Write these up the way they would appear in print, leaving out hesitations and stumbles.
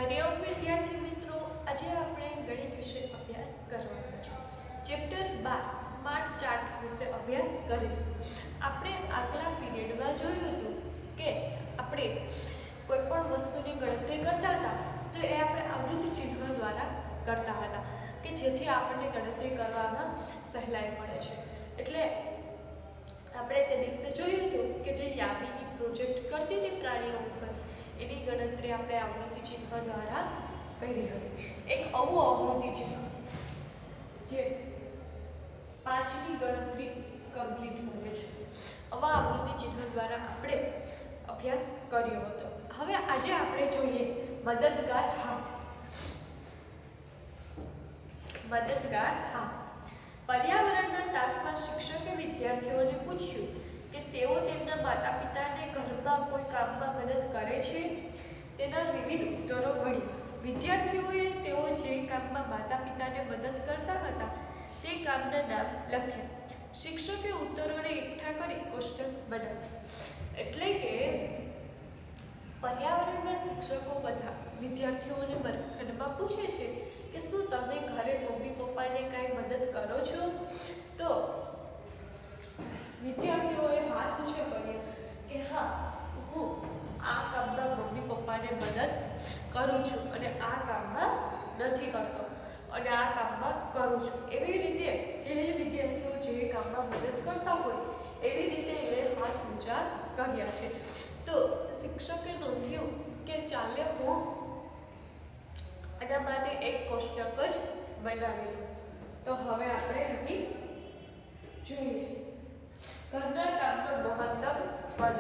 હરિઓમ વિદ્યાર્થી મિત્રો, આજે આપણે ગણિત વિશે અભ્યાસ કરવાનો છે. ચેપ્ટર 12 સ્માર્ટ ચાર્ટ્સ વિશે અભ્યાસ કરીશું. આપણે આગલા પીરિયડમાં જોયું હતું કે આપણે કોઈ પણ વસ્તુની ગણતરી કરતા હતા તો એ આપણે આવૃત્તિ ચિહ્ન દ્વારા કરતા હતા કે જેથી આપણને ગણતરી કરવામાં સહેલાઈ પડે છે. એટલે આપણે તે દિવસે જોયું હતું કે જે યામિની પ્રોજેક્ટ કરતી હતી પ્રાણીઓ ઉપર, એની ગણતરી આપણે આવૃત્તિ ચિહ્ન દ્વારા કરી હતી. એક આવું આવૃત્તિ ચિહ્ન જે 5ની ગણતરી કમ્પ્લીટ કરે છે, આવા આવૃત્તિ ચિહ્ન દ્વારા આપણે અભ્યાસ કર્યો હતો. હવે આજે આપણે જોઈએ મદદગાર હાથ. મદદગાર હાથ. પર્યાવરણના તાસમાં શિક્ષકે વિદ્યાર્થીઓને પૂછ્યું કે તેઓ તેમના માતા પિતાને ઘરમાં કોઈ કામમાં મદદ કરે છે. તેના વિવિધ ઉત્તરો મળ્યા. વિદ્યાર્થીઓએ તેઓ જે કામમાં માતા પિતાને મદદ કરતા હતા તે કામના નામ લખ્યા. શિક્ષકે ઉત્તરોને એકઠા કરી કોષ્ટક બનાવ્યું. એટલે કે પર્યાવરણના શિક્ષકો બધા વિદ્યાર્થીઓને વર્ગખંડમાં પૂછે છે કે શું તમે ઘરે મમ્મી પપ્પાને કાંઈ મદદ કરો છો? તો વિદ્યાર્થીઓએ હાથ ઊંચો કર્યો કે હા, હું આ કામમાં મમ્મી પપ્પાને મદદ કરું છું અને આ કામમાં નથી કરતો અને આ કામમાં કરું છું. એવી રીતે જે વિદ્યાર્થીઓ જે કામમાં મદદ કરતા હોય એવી રીતે એણે હાથ ઊંચા કર્યા છે. તો શિક્ષકે નોંધ્યું કે ચાલે હું એના માટે એક કોષ્ટક જ બનાવી લઉં. તો હવે આપણે અહીં જોઈએ ઘરના કામનો મહત્તમ મદદ.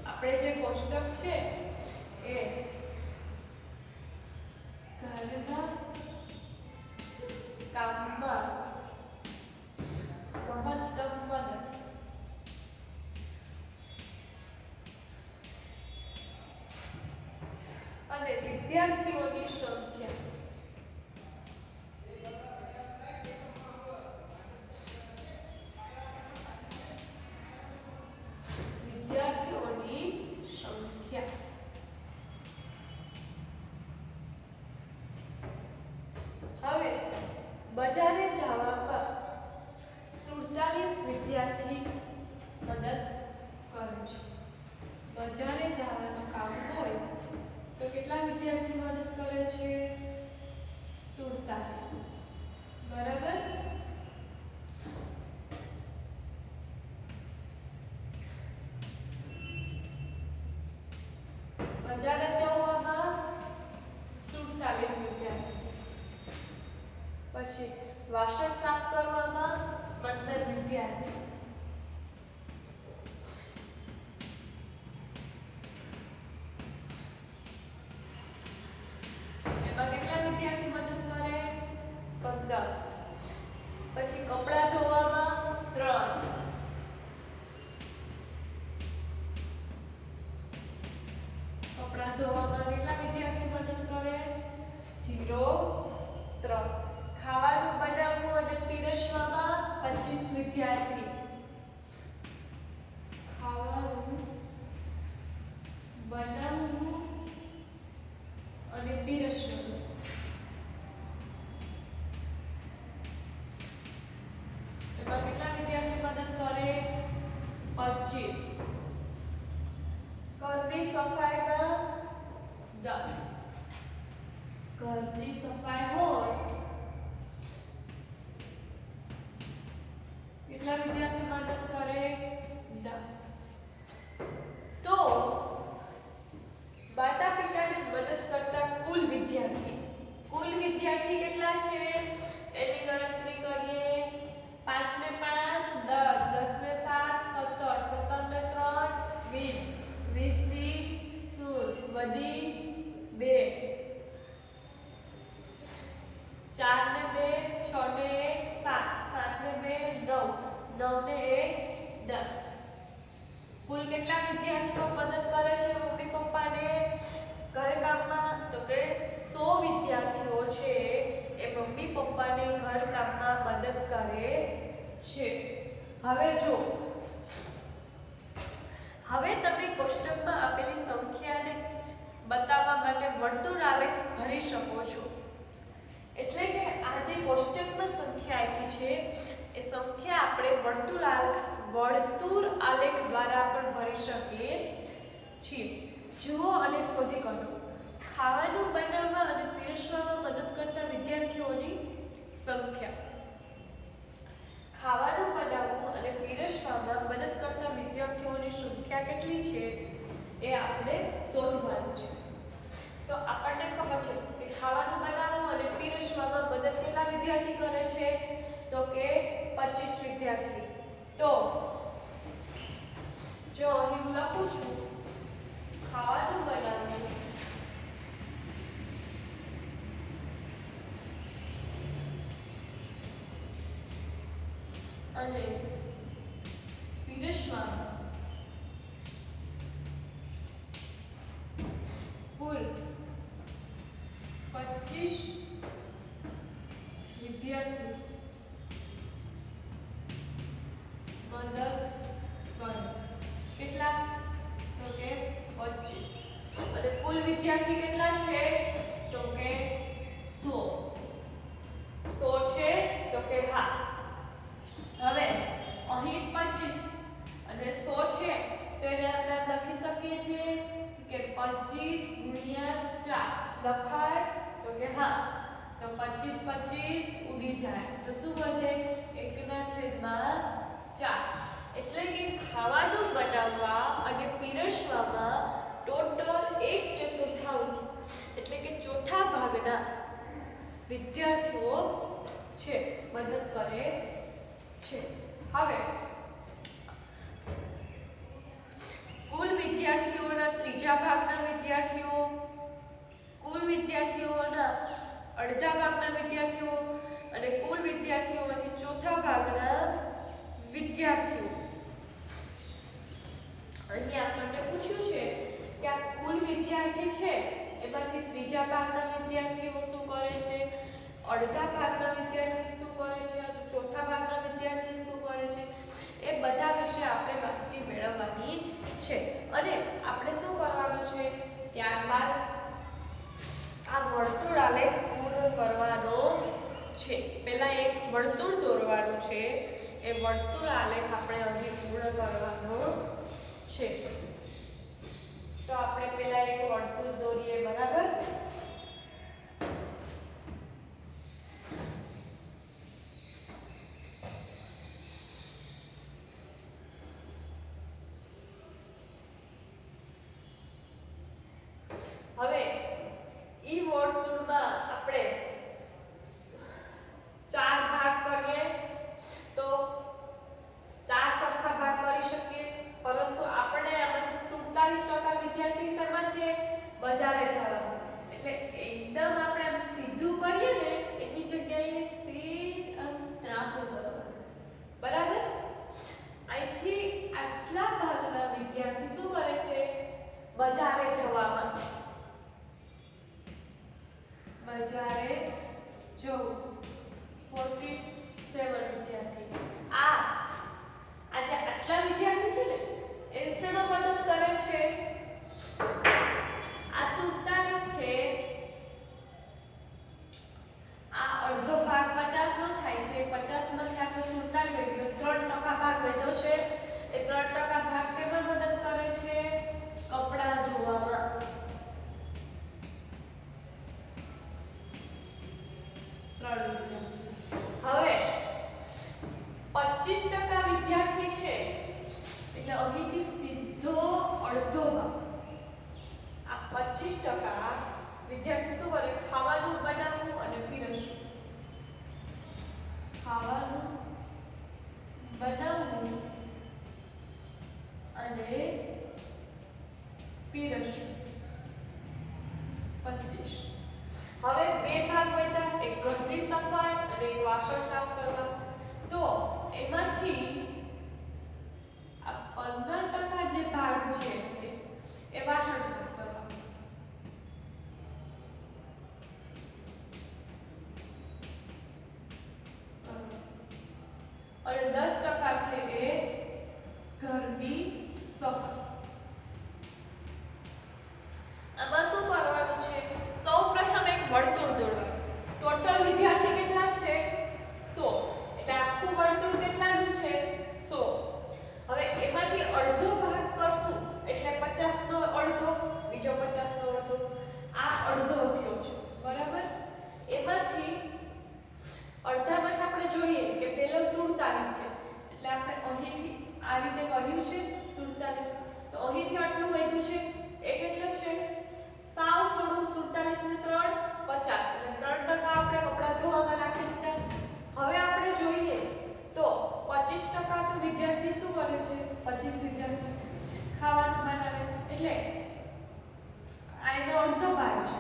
આપણે જે કોષ્ટક છે એ ઘરના કામમાં મહત્તમ મદદ અને વિદ્યાર્થીઓની સંખ્યા. વિદ્યાર્થીઓની સંખ્યા. હવે બજારે જવામાં 47 વિદ્યાર્થી મદદ કરે છે. બજારે જવાનું કામ હોય તો કેટલા વિદ્યાર્થી મદદ કરે છે? 47. બરાબર. બજારે જવામાં 47 વિદ્યાર્થી. પછી વાસણ સાફ કરવામાં 15 વિદ્યાર્થી. એમાં કેટલા વિદ્યાર્થી મદદ કરે? 15. પછી કપડાં ધોવામાં 3. કપડાં ધોવામાં કેટલા વિદ્યાર્થી મદદ કરે? 0, 3. ખાવાનું બનાવવું અને પીરસવામાં 25 વિદ્યાર્થી. ખાવાનું બનાવવું અને પીરસવું એમાં કેટલા વિદ્યાર્થી મદદ કરે? 25. ઘરની સફાઈમાં 10. ઘરની સફાઈ હોય કેટલા વિદ્યાર્થી મદદ કરે? 10. તો માતા પિતાને મદદ કરતા કુલ વિદ્યાર્થી કેટલા છે એની ગણતરી કરીએ. 5 ને 5 10, 10 ને 7 17, 17 ને 3 20, 20 ની 0 વધી 2, 4 ને 2 6 ને 1 7, 7 ને 2 9, 9 ને 1 10. કુલ કેટલા વિદ્યાર્થીઓ મદદ કરે છે મમ્મી પપ્પાને ઘર કામમાં? તો કે 100 વિદ્યાર્થીઓ છે એ મમ્મી પપ્પાને ઘર કામમાં મદદ કરે છે. હવે જો હવે તમે કોષ્ટકમાં આપેલી સંખ્યાને બતાવવા માટે વર્તુળ આલેખ વર્તુળ આલેખ દ્વારા પણ ભરી શકીએ છીએ. જુઓ અને શોધી કાઢો. ખાવાનું બનાવવા અને પીરસવામાં મદદ કરતા વિદ્યાર્થીઓની સંખ્યા. ખાવાનું બનાવવું અને પીરસવામાં મદદ કરતા વિદ્યાર્થીઓની સંખ્યા કેટલી છે એ આપણે શોધવાનું છે. તો આપણને ખબર છે કે ખાવાનું બનાવવું અને પીરસવામાં મદદ કેટલા વિદ્યાર્થી કરે છે? તો કે 25 વિદ્યાર્થી. તો જો અહીં હું લખું છું ખાવાનું બનાવવું અને પીરસવામાં કુલ 25 વિદ્યાર્થી મદદ કરે. કેટલા? તો કે 25. અને કુલ વિદ્યાર્થી કેટલા છે? તો કે 100. 100 છે? તો કે હા. હવે અહીં 25 અને 100 છે તો એને આપણે લખી શકીએ છીએ કે 25 ગુણ્યા 4 લખાય? તો કે હા. તો 25 25 ઉડી જાય તો શું વધે? 1/4. એટલે કે ખાવાનું બનાવવા અને પીરસવામાં ટોટલ 1/4 એટલે કે ચોથા ભાગના વિદ્યાર્થીઓ છે મદદ કરે છે. હવે કુલ વિદ્યાર્થીઓના ત્રીજા ભાગના વિદ્યાર્થીઓ, કુલ વિદ્યાર્થીઓના અડધા ભાગના વિદ્યાર્થીઓ અને કુલ વિદ્યાર્થીઓમાંથી ચોથા ભાગના વિદ્યાર્થીઓ. અહીં આપણને પૂછ્યું છે કે આ કુલ વિદ્યાર્થી છે એમાંથી ત્રીજા ભાગના વિદ્યાર્થીઓ શું કરે છે, અડધા ભાગના વિદ્યાર્થી શું કરે છે, ચોથા ભાગના વિદ્યાર્થી શું કરે છે, એ બધા વિશે આપણે માહિતી મેળવવાની છે. અને આપણે શું કરવાનું છે? ત્યારબાદ આ વર્તુળ આલેખ પૂર્ણ કરવાનો છે. પહેલા એક વર્તુળ દોરવાનું છે. એ વર્તુળ આલેખ આપણે અહીં પૂર્ણ કરવાનો છે. તો આપણે પહેલા એક વર્તુળ દોરીએ. બરાબર? હવે ઈ વર્તુળમાં આપણે 4 ભાગ કરીએ તો 4 સરખા ભાગ કરી શકીએ. પરંતુ આપણે આમાંથી 47% વિદ્યાર્થી શેમાં છે? બજારે જવામાં. એટલે એકદમ આપણે આમ સીધું કરીએ ને એની જગ્યાએ સેજ આમ ત્રાંસું કરવાનું. બરાબર? અહીંથી આટલા ભાગના વિદ્યાર્થી શું કરે છે? બજારે જવામાં. બજારે જવું 47 વિદ્યાર્થી. આ જે આટલા વિદ્યાર્થી છે ને એ શેમાં મદદ કરે છે? આ 47 છે. આ અડધો ભાગ 50 નો થાય છે. 50 માંથી આપણે 47 લઈ લો. 3% ભાગ વધ્યો છે. એ 3% ભાગ કેમાં મદદ કરે છે? કપડાં ધોવામાં. હવે 25% વિદ્યાર્થી છે એટલે અહીંથી સીધો અડધો ભાગ. આ 25% વિદ્યાર્થી શું કરે? ખાવાનું બનાવવું અને પીરસવું. ખાવાનું બનાવવું અને પીરસવું 25. હવે બે ભાગ વધ્યા. એક ઘરની સફાઈ અને એક વાસણ સાફ કરવા. તો એમાંથી આ 15% જે ભાગ છે એ વાસણ સાફ કરવા. અને 10% છે એ ઘરની સફાઈ. આમાં શું કરવાનું છે? સૌપ્રથમ એક વર્તુળ દોરવાનું. ટોટલ વિદ્યાર્થી કેટલા છે? 100. એટલે આખું વર્તુળ કેટલાનું છે? 100. વધ્યું છે 47. તો અહીંથી આટલું વધ્યું છે. એ કેટલું છે? સાવ થોડું 47 ને 3 50 એટલે 3% આપણે કપડાં ધોવામાં નાખી દીધા. હવે આપણે જોઈએ તો 25% તો વિદ્યાર્થી શું કરે છે? 25 વિદ્યાર્થી ખાવાનું બનાવે એટલે આ એનો અડધો ભાગ છે.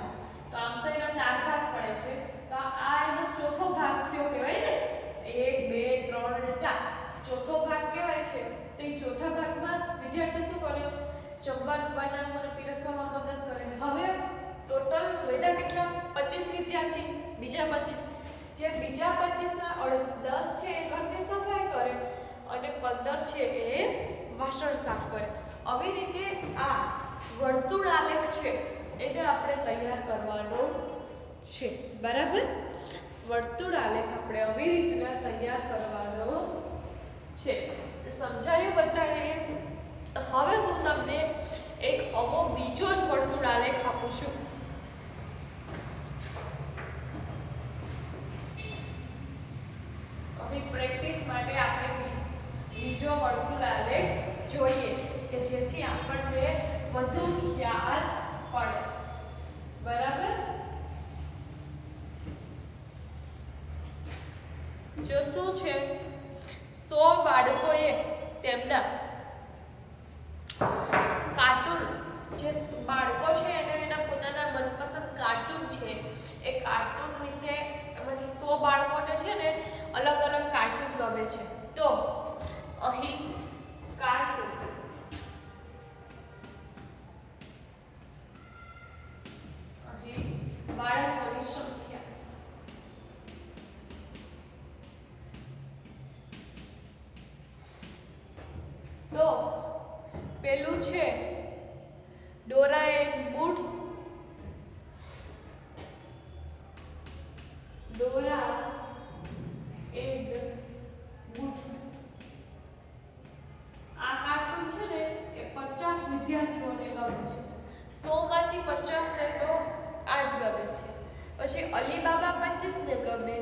તો આમ તો એના 4 ભાગ પડે છે. તો આ એનો ચોથો ભાગ થયો કહેવાય ને. 1 2 3 અને 4 ચોથો ભાગ કહેવાય છે. તો એ ચોથા ભાગમાં વિદ્યાર્થી શું કરે? જમવાનું બનાવવાનું અને પીરસવામાં મદદ કરે. હવે ટોટલ વેદા કેટલા? 25 વિદ્યાર્થી. બીજા 25 જે બીજા 25 ના 10 છે એ ઘરની સફાઈ કરે અને 15 છે એ વાસણ સાફ કરે. આવી રીતે આ વર્તુળ આલેખ છે એને આપણે તૈયાર કરવાનો છે. બરાબર? વર્તુળ આલેખ આપણે આવી રીતના તૈયાર કરવાનો છે. સમજાયું બધાને? હવે હું તમને એક અમો બીજો જ વર્તુળ આલેખ આપું છું. હવે પ્રેક્ટિસ માટે આપણે બીજો વર્તુળ આલેખ જોઈએ કે જેથી આપણને વધુ ખ્યાલ પડે. બરાબર? જો શું છે? 100 બાળકોએ તેમના કાર્ટૂન, જે બાળકો છે એને એના પોતાના મનપસંદ કાર્ટૂન છે એ કાર્ટૂન વિશે એમાંથી 100 બાળકોને છે ને અલગ અલગ કાર્ટૂન ગમે છે. તો અહીં કાર્ટૂન બાળકોની સંખ્યા તો પેલું છે Dora and boots. Dora and boots આ કાર્ટૂન છે ને એ 50 વિદ્યાર્થીઓને ગમે છે. 100 માંથી 50 ને તો આ જ ગમે છે. પછી અલીબાબા 25 ને ગમે,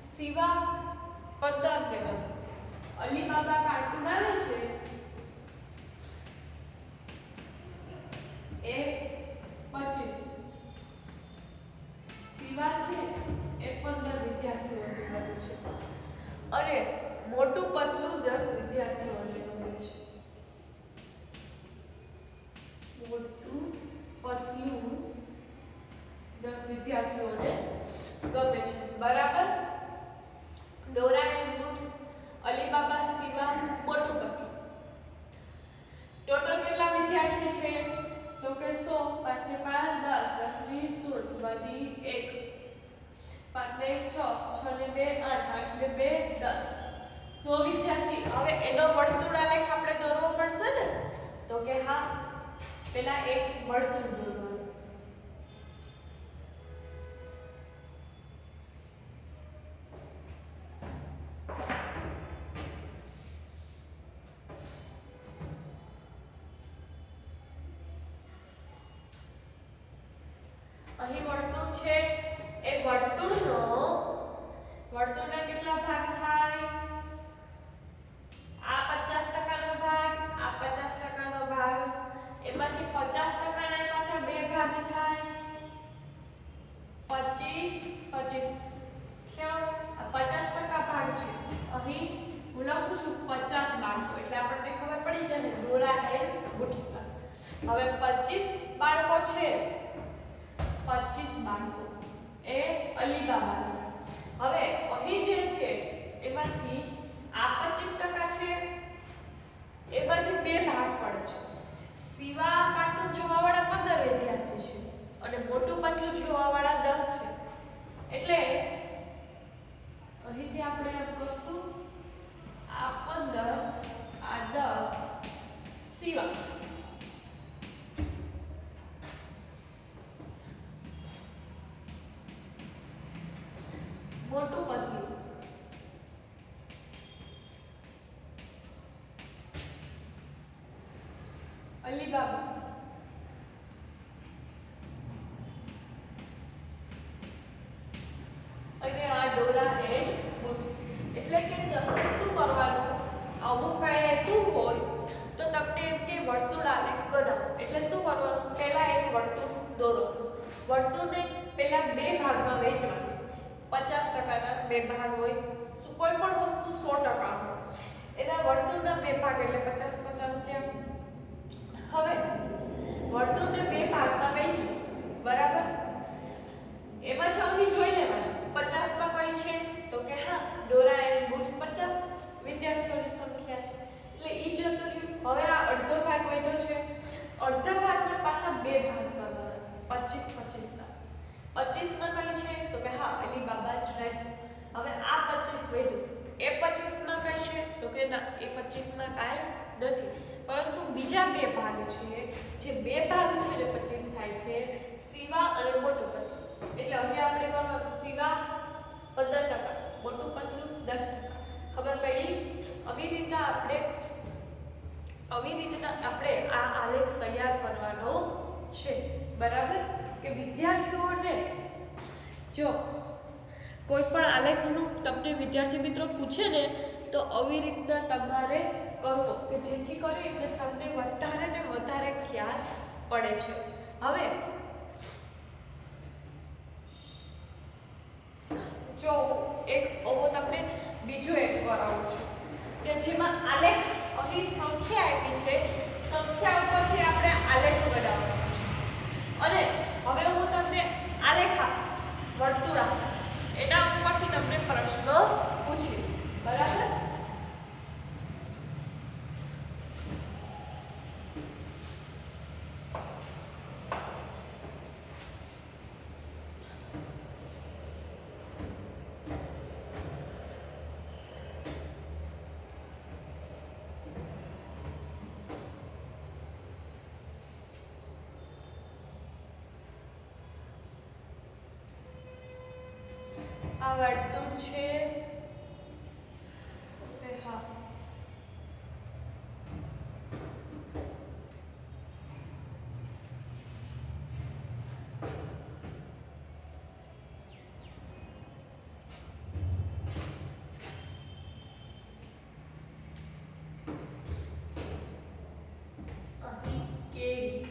શિવા 15 ને ગમે. અલીબાબા કાર્ટૂન આવે છે એ 25, શિવા છે એ 15 વિદ્યાર્થીઓને ગમે છે અને મોટું પતલું 10 વિદ્યાર્થીઓને ગમે છે. મોટું પતલું 10 વિદ્યાર્થીઓને ગમે છે. બરાબર? Dora and boots, Alibaba, Shiva, મોટું પતલું. ટોટલ કેટલા વિદ્યાર્થી છે? તો કે 100, 5 ને 5 10, 10 ની 16, વધી 1, 5 ને 6, 6 ને 2 8, 8 ને 2 10, 100 વિદ્યાર્થી. હવે એનો વર્તુળ આલેખ આપણે દોરવો પડશે ને. તો કે હા, પેલા એક વર્તુળ દોરવાનું. અહીં વર્તુળ છે એ વર્તુળના કેટલા ભાગ થાય? આ 50% નો ભાગ, આ 50% નો ભાગ, એમાંથી 50% ના પાછળ બે ભાગ થાય. 25 25 થયો. આ 50% ભાગ છે. અહીં હું લખું છું 50 બાળકો એટલે આપણને ખબર પડી જાય ડોરા એન્ડ બૂટ્સમાં. હવે 25 બાળકો છે, 25 બાળકો એ અલીબાબાના. હવે અહીં જે છે એમાંથી આ 25% છે એમાંથી બે ભાગ પડે છે. શિવા કાર્ટૂન જોવાવાળા 15 વિદ્યાર્થી છે અને મોટું પતલું જોવાવાળા 10 છે. એટલે અહીંથી આપણે એમ કરશું આ 15 આ 10 શિવા. મોટું પતલું અલીબાબા. અને આ ડોરા એન્ડ બૂટ્સ. એટલે કે તમને શું કરવાનું, અમુક કાંઈ આપ્યું હોય આલેખ બનાવો એટલે શું કરવાનું પહેલા એક વર્તુળ દોરો વર્તુળને પહેલા બે ભાગમાં વહેંચવાનું 50% ના બે ભાગ હોય કોઈ પણ વસ્તુ 100% હોય એના વર્તુળના બે ભાગ એટલે 50 50 થયા હવે વર્તુળને બે ભાગમાં વહેંચો બરાબર એમાંથી અહીં જોઈ લેવાનું 50 માં કઈ છે તો કે હા ડોરા એન્ડ બુટ્સ 50 વિદ્યાર્થીઓની સંખ્યા છે એટલે ઈ જતું રહ્યું હવે આ અડધો ભાગ વધ્યો છે અડધા ભાગના પાછા બે ભાગ કરવાના 25 25 ના 25 માં કઈ છે તો કે હા અલી બાબા જ રહે હવે આ 25 વધ્યું એ 25 માં કઈ છે તો કે ના એ 25 માં કાંઈ નથી પરંતુ બીજા બે ભાગ છે જે બે ભાગ થઈને 25 થાય છે સીવા અને મોટું પતલું એટલે હવે આપણે કરવાનું સીવા 15% મોટું પતલું 10% ખબર પડી આવી રીતના આપણે આ આલેખ તૈયાર કરવાનો છે બરાબર કે વિદ્યાર્થીઓને જો કોઈ પણ આલેખનું તમને વિદ્યાર્થી મિત્રો પૂછે ને તો આવી રીતના તમારે કરવો કે જેથી કરીને તમને વધારે ને વધારે ખ્યાલ પડે છે હવે જો એક તમને બીજો એક કરાવું છું કે જેમાં આલેખ અહીં સંખ્યા આપી છે સંખ્યા ઉપરથી આપણે આલેખ બનાવવાનો છે અને હવે હું તમને આલેખ આપીશ વર્તુળ આપીશ એના ઉપરથી તમને પ્રશ્ન પૂછીશ બરાબર આ વર્તુળ છે હા અહીં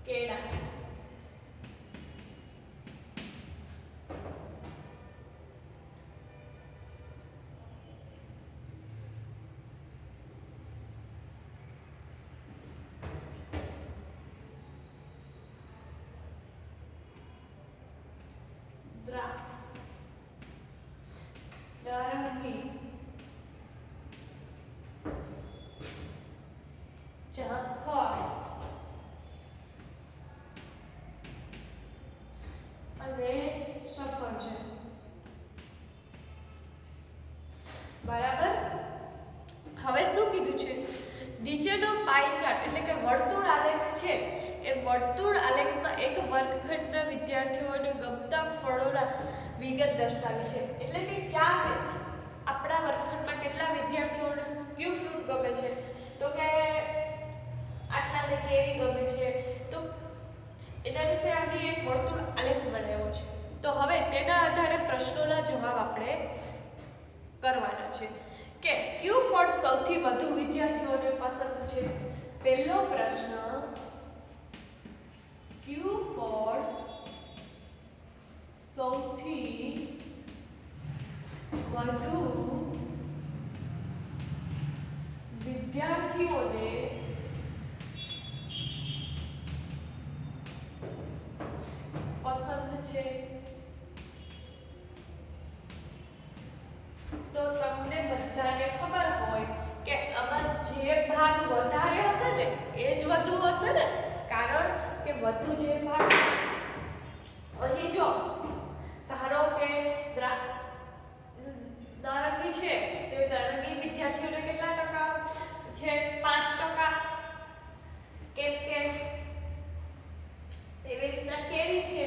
કેળા દ્રાક્ષ નારંગી જામફળ અને સફરજન બરાબર હવે શું કીધું છે નીચેનો પાઈ ચાર્ટ એટલે કે વર્તુળ આલેખ છે એ વર્તુળ આલેખમાં એક વર્ગખંડના વિદ્યાર્થીઓને ગમતા ફળોના વિગત દર્શાવી છે એટલે કે ક્યાં આપણા વર્ગખંડમાં કેટલા વિદ્યાર્થીઓને ક્યુ ફ્રૂટ ગમે છે તો કે આટલાને કેરી ગમે છે તો એના વિશે અહીં એક વર્તુળ આલેખ બનાવ્યો છે તો હવે તેના આધારે પ્રશ્નોના જવાબ આપણે કરવાના છે કે ક્યુ ફળ સૌથી વધુ વિદ્યાર્થીઓને પસંદ છે પહેલો પ્રશ્ન ક્યુ ફળ સૌથી વધુ વિદ્યાર્થીઓને પસંદ છે તો તમને બધાને ખબર હોય કે આમાં જે ભાગ વધારે હશે ને એ જ વધુ હશે ને કારણ કે વધુ જે ભાગ અહીં જો ધારો કે નારંગી છે તો નારંગી વિદ્યાર્થીઓને કેટલા ટકા છે 5% કેમ કે એવી રીતના કેરી છે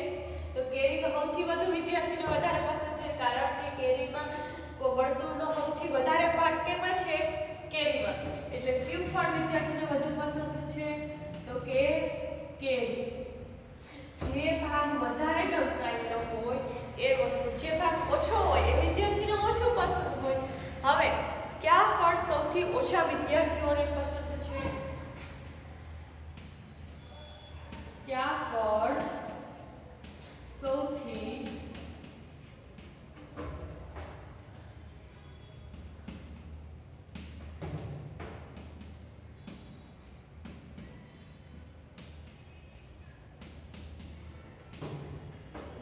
તો કેરી તો સૌથી વધુ વિદ્યાર્થીને વધારે પસંદ છે કારણ કે કેરીમાં વર્તુળનો સૌથી વધારે ભાગ કેમાં છે કેરીમાં એટલે ક્યુ ફળ વિદ્યાર્થીને વધુ પસંદ છે તો કે કેરી જે ભાગ વધારે ઢંકાયેલો હોય એ વસ્તુ જે ભાગ ઓછો સૌથી ઓછા વિદ્યાર્થીઓને પસંદ છે? કયા ફળ સૌથી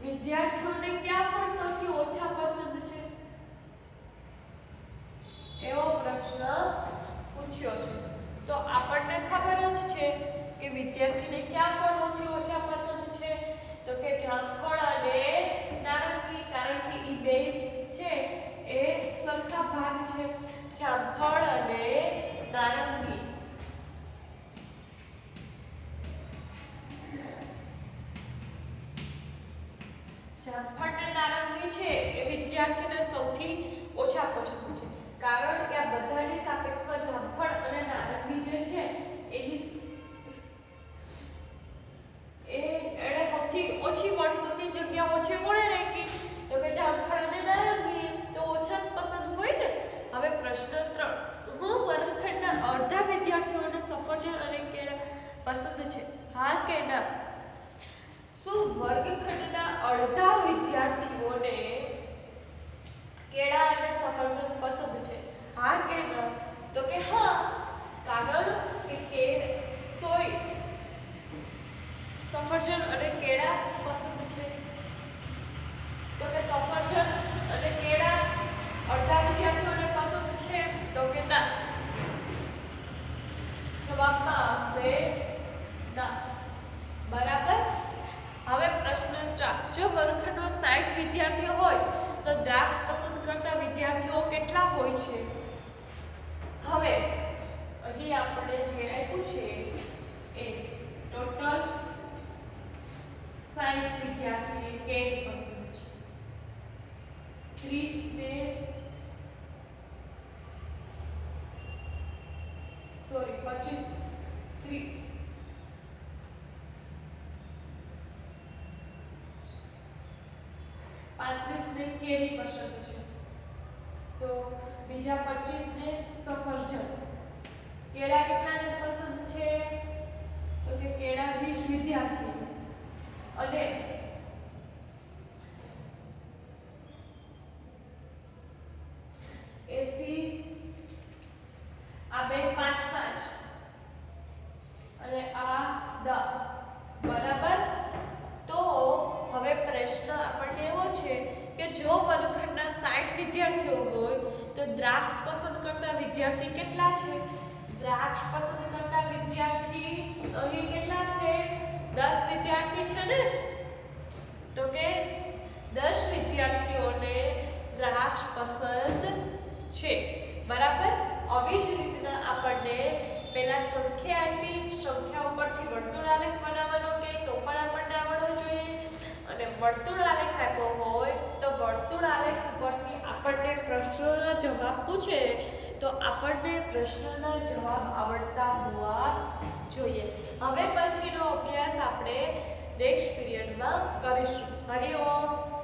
વિદ્યાર્થીઓને કયા ફળ સૌથી ઓછા પસંદ છે એવો પ્રશ્ન પૂછ્યો છે. તો આપણને ખબર જ છે કે વિદ્યાર્થીને કયા ફળ સૌથી ઓછા પસંદ છે, તો કે જામફળ અને નારંગી, કારણ કે ઈ બે છે એ સરખા ભાગ છે. જામફળ અને નારંગી. જામફળ અને નારંગી છે એ વિદ્યાર્થીને સૌથી ઓછા પસંદ છે, કારણ કે આ બધાની સાપેક્ષમાં જામફળ અને નારંગી જે છે એની એને સૌથી ઓછી મળતી જગ્યા ઓછી મળે ને કે તો કે જામફળ અને નારંગી તો ઓછા પસંદ હોય ને. હવે પ્રશ્ન 3, હું વર્ગખંડના અડધા વિદ્યાર્થીઓને સફરજન અને કેળા પસંદ છે, હા કે ના? શું વર્ગખંડના અડધા વિદ્યાર્થીઓને કેળા અને સફરજન પસંદ છે, હા કે ના? તો કે હા, કારણ કે સફરજન અને કેળા પસંદ છે. તો કે સફરજન અને કેળા અડધા વિદ્યાર્થીઓને પસંદ છે, તો કે ના. જવાબમાં આવશે ના. બરાબર. હવે પ્રશ્ન 4, જો વર્ગખંડમાં 60 વિદ્યાર્થીઓ હોય તો દ્રાક્ષ પસંદ કરતા વિદ્યાર્થીઓ કેટલા હોય છે? હવે અહીં આપણે જે આપ્યું છે એ ટોટલ 60 વિદ્યાર્થી કેરી પસંદ છે. 30 ને 25 35 ને કેરી પસંદ છે, તો બીજા 25 ને સફરજન. કેળા કેટલાને પસંદ છે? તો કે કેળા 20 વિદ્યાર્થીઓ અને 80 આ બે 5 અને આ 10. બરાબર. તો હવે પ્રશ્ન આપણને એવો છે કે જો વર્ગખંડના 60 વિદ્યાર્થીઓ હોય તો દ્રાક્ષ પસંદ કરતા વિદ્યાર્થી કેટલા છે? દ્રાક્ષ પસંદ કરતા વિદ્યાર્થી અહીં કેટલા છે? 10 વિદ્યાર્થી છે ને. તો કે 10 વિદ્યાર્થીઓને દ્રાક્ષ પસંદ છે. બરાબર. આવી જ રીતના આપણને પહેલા સંખ્યા આપી, સંખ્યા ઉપરથી વર્તુળ આલેખ બનાવવાનો કે તો પણ આપણને આવડવો જોઈએ, અને વર્તુળ આલેખ આપ્યો હોય તો વર્તુળ આલેખ ઉપરથી આપણને પ્રશ્નોના જવાબ પૂછે તો આપણને પ્રશ્નના જવાબ આવડતા હોવા જોઈએ. હવે પછીનો અભ્યાસ આપણે નેક્સ્ટ પીરિયડમાં કરીશું. હરિ ઓમ.